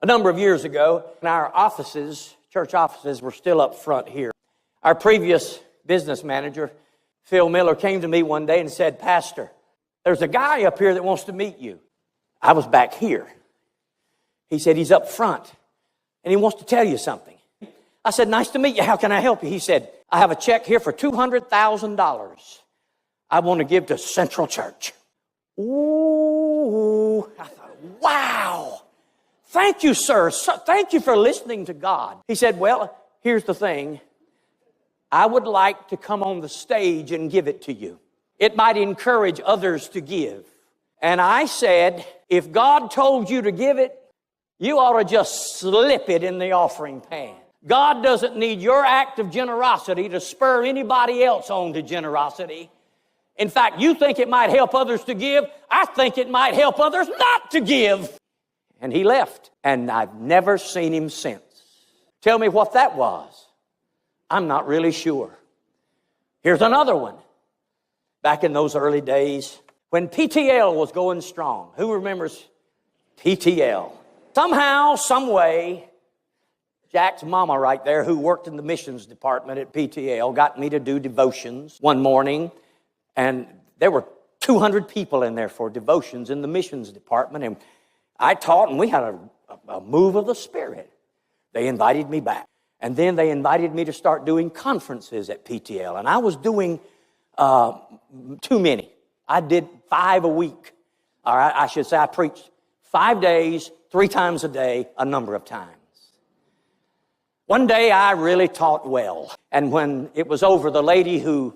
A number of years ago, our offices, church offices, were still up front here. Our previous business manager, Phil Miller, came to me one day and said, "Pastor, there's a guy up here that wants to meet you." I was back here. He said, "He's up front, and he wants to tell you something." I said, "Nice to meet you. How can I help you?" He said, "I have a check here for $200,000. I want to give to Central Church." Ooh, I thought, wow. Thank you, sir. Thank you for listening to God. He said, "Well, here's the thing. I would like to come on the stage and give it to you. It might encourage others to give." And I said, "If God told you to give it, you ought to just slip it in the offering pan. God doesn't need your act of generosity to spur anybody else on to generosity. In fact, you think it might help others to give. I think it might help others not to give." And he left, and I've never seen him since. Tell me what that was. I'm not really sure. Here's another one. Back in those early days, when PTL was going strong. Who remembers PTL? Somehow, some way, Jack's mama right there, who worked in the missions department at PTL, got me to do devotions one morning. And there were 200 people in there for devotions in the missions department. And I taught, and we had a move of the Spirit. They invited me back. And then they invited me to start doing conferences at PTL. And I was doing too many. I did 5 a week. Or I should say I preached 5 days, 3 times a day, a number of times. One day I really taught well. And when it was over, the lady who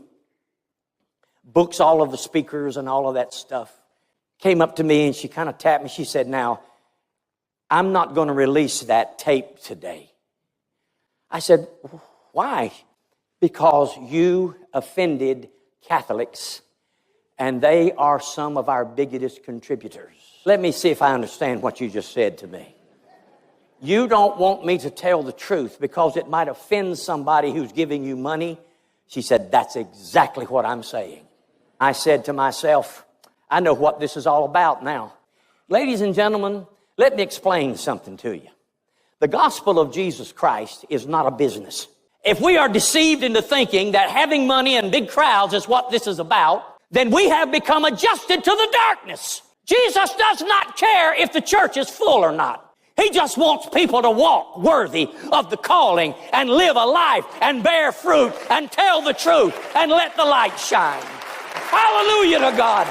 books all of the speakers and all of that stuff came up to me and she kind of tapped me. She said, "Now, I'm not going to release that tape today." I said, "Why?" "Because you offended Catholics, and they are some of our biggest contributors." Let me see if I understand what you just said to me. You don't want me to tell the truth because it might offend somebody who's giving you money? She said, "That's exactly what I'm saying." I said to myself, I know what this is all about now. Ladies and gentlemen, let me explain something to you. The gospel of Jesus Christ is not a business. If we are deceived into thinking that having money and big crowds is what this is about, then we have become adjusted to the darkness. Jesus does not care if the church is full or not. He just wants people to walk worthy of the calling and live a life and bear fruit and tell the truth and let the light shine. Hallelujah to God.